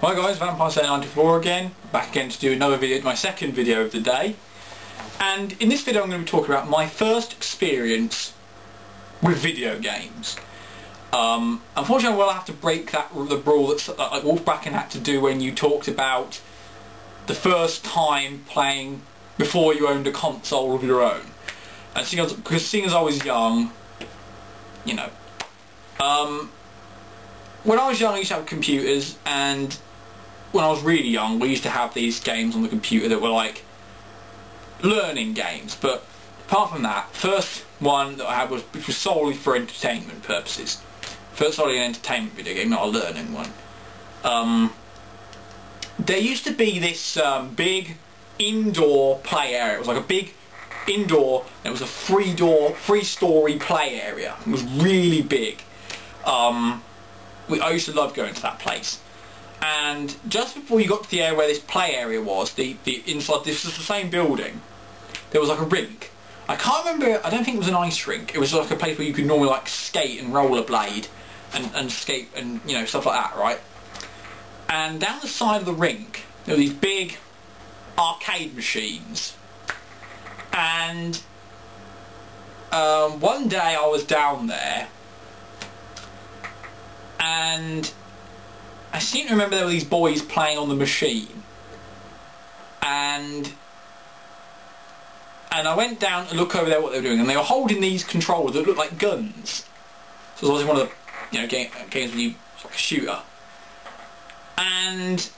Hi guys, Vampire94 again, back again to do another video, my second video of the day. And in this video I'm going to be talking about my first experience with video games. Unfortunately I will have to break the rule that Wolfbracken had to do when you talked about the first time playing before you owned a console of your own. And seeing as I was young, you know, when I was young I used to have computers, and when I was really young we used to have these games on the computer that were like learning games, but apart from that, first one that I had which was solely for entertainment purposes. First solely an entertainment video game, not a learning one. There used to be this big indoor play area. It was like a big indoor, and it was a three-story play area. It was really big. I used to love going to that place. And just before you got to the area where this play area was, the inside, this was the same building, there was like a rink. I can't remember, I don't think it was an ice rink. It was like a place where you could normally like skate and rollerblade and skate and, you know, stuff like that, right? And down the side of the rink there were these big arcade machines. And one day I was down there and I seem to remember there were these boys playing on the machine, and I went down to look over there what they were doing, and they were holding these controllers that looked like guns. So it was one of the, you know, games where you, it's like a shooter. And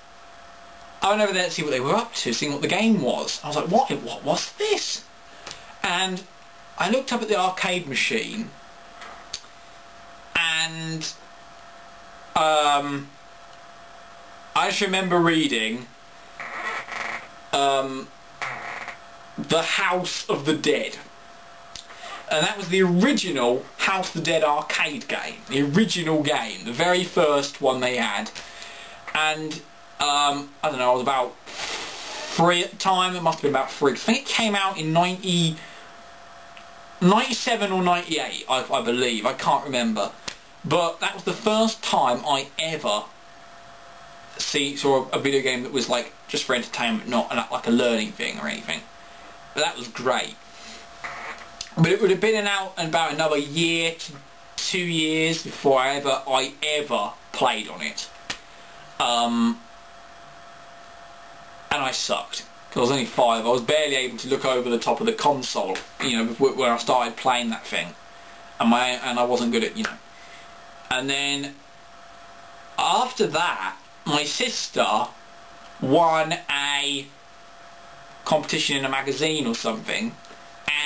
I went over there to see what they were up to, seeing what the game was. I was like, what was this? And I looked up at the arcade machine, and I just remember reading The House of the Dead, and that was the original House of the Dead arcade game, the original game, the very first one they had. And I don't know, I was about 3 at the time. It must have been about 3. I think it came out in 97 or 98, I believe. I can't remember. But that was the first time I ever saw a video game that was like just for entertainment, not like a learning thing or anything. But that was great. But it would have been out in about another year to 2 years before I ever played on it. And I sucked, because I was only 5. I was barely able to look over the top of the console, you know, when I started playing that thing, and I wasn't good at, you know. And then after that, my sister won a competition in a magazine or something,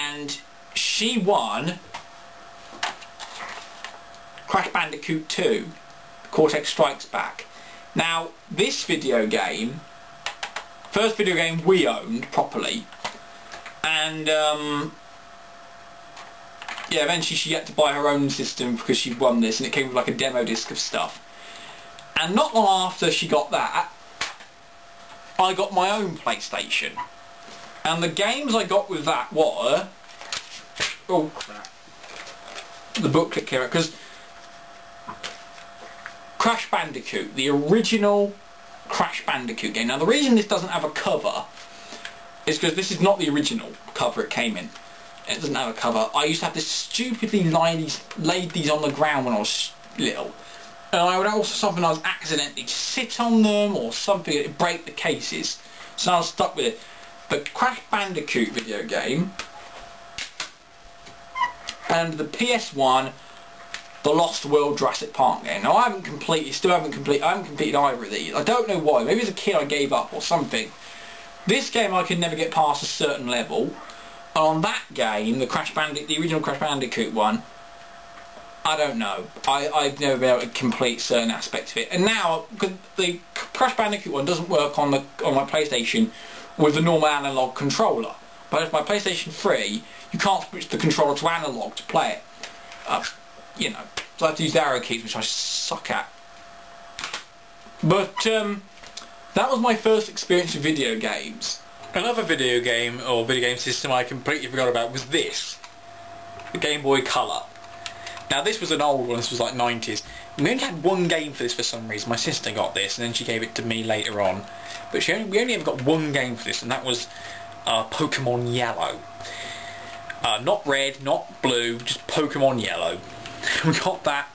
and she won Crash Bandicoot 2, Cortex Strikes Back. Now, this video game, first video game we owned properly, and yeah, eventually she had to buy her own system because she won this, and it came with like a demo disc of stuff. And not long after she got that, I got my own PlayStation. And the games I got with that were... oh crap. The booklet came out, because Crash Bandicoot, the original Crash Bandicoot game. Now the reason this doesn't have a cover is because this is not the original cover it came in. It doesn't have a cover. I used to have this stupidly laid these on the ground when I was little. And I would also sometimes accidentally sit on them or something, it'd break the cases. So I was stuck with it. The Crash Bandicoot video game and the PS1 The Lost World Jurassic Park game. Now I haven't completed either of these. I don't know why. Maybe as a kid I gave up or something. This game I could never get past a certain level. And on that game, the original Crash Bandicoot one, I don't know. I've never been able to complete certain aspects of it. And now, because the Crash Bandicoot one doesn't work on my PlayStation with the normal analog controller. But with my PlayStation 3, you can't switch the controller to analog to play it. You know, so I have to use the arrow keys, which I suck at. But that was my first experience with video games. Another video game or video game system I completely forgot about was this, the Game Boy Color. Now this was an old one, this was like 90s. We only had one game for this for some reason. My sister got this and then she gave it to me later on. But we only ever got one game for this, and that was Pokemon Yellow. Not red, not blue, just Pokemon Yellow. We got that,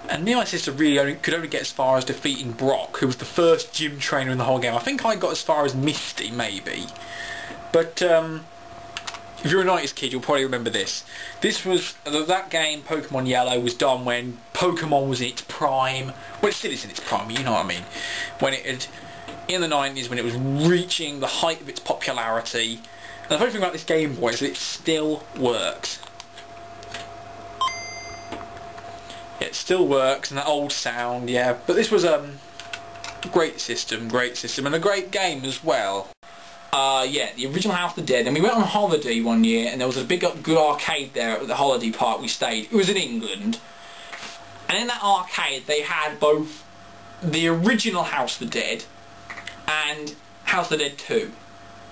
and me and my sister really could only get as far as defeating Brock, who was the first gym trainer in the whole game. I think I got as far as Misty, maybe. But if you're a 90s kid, you'll probably remember this. This was, that game, Pokemon Yellow, was done when Pokemon was in its prime. Well, it still is in its prime, you know what I mean. When it had, in the 90s, when it was reaching the height of its popularity. And the funny thing about this Game Boy is that it still works. It still works, and that old sound, yeah. But this was a great system, and a great game as well. Yeah, the original House of the Dead, and we went on holiday one year, and there was a big good arcade there at the holiday park we stayed. It was in England, and in that arcade they had both the original House of the Dead and House of the Dead 2,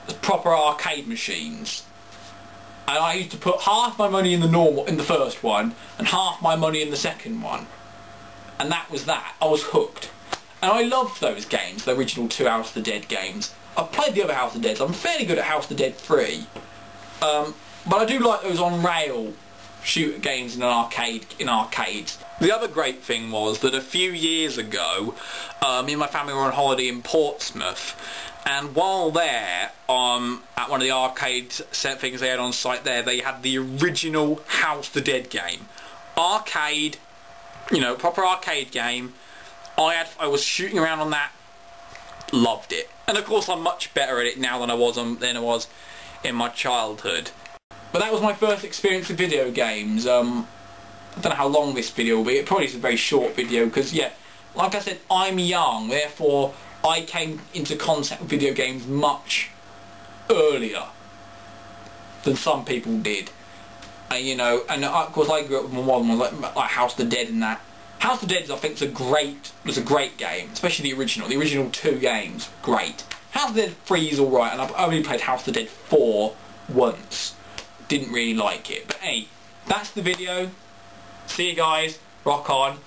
the proper arcade machines. And I used to put half my money in the first one, and half my money in the second one, and that was that. I was hooked, and I loved those games, the original 2 House of the Dead games. I've played the other House of the Dead. I'm fairly good at House of the Dead 3, but I do like those on-rail shooter games in arcades. The other great thing was that a few years ago, me and my family were on holiday in Portsmouth, and while there, at one of the arcade set things they had on site there, they had the original House of the Dead game. Arcade, you know, proper arcade game. I was shooting around on that. Loved it, and of course I'm much better at it now than I was in my childhood. But that was my first experience with video games. I don't know how long this video will be. It probably is a very short video because, yeah, like I said, I'm young, therefore I came into contact with video games much earlier than some people did. You know, and of course I grew up with my mum, like House of the Dead and that. House of the Dead, I think, was a great game, especially the original 2 games, great. House of the Dead 3 is alright, and I've only played House of the Dead 4 once. Didn't really like it, but hey, that's the video. See you guys, rock on.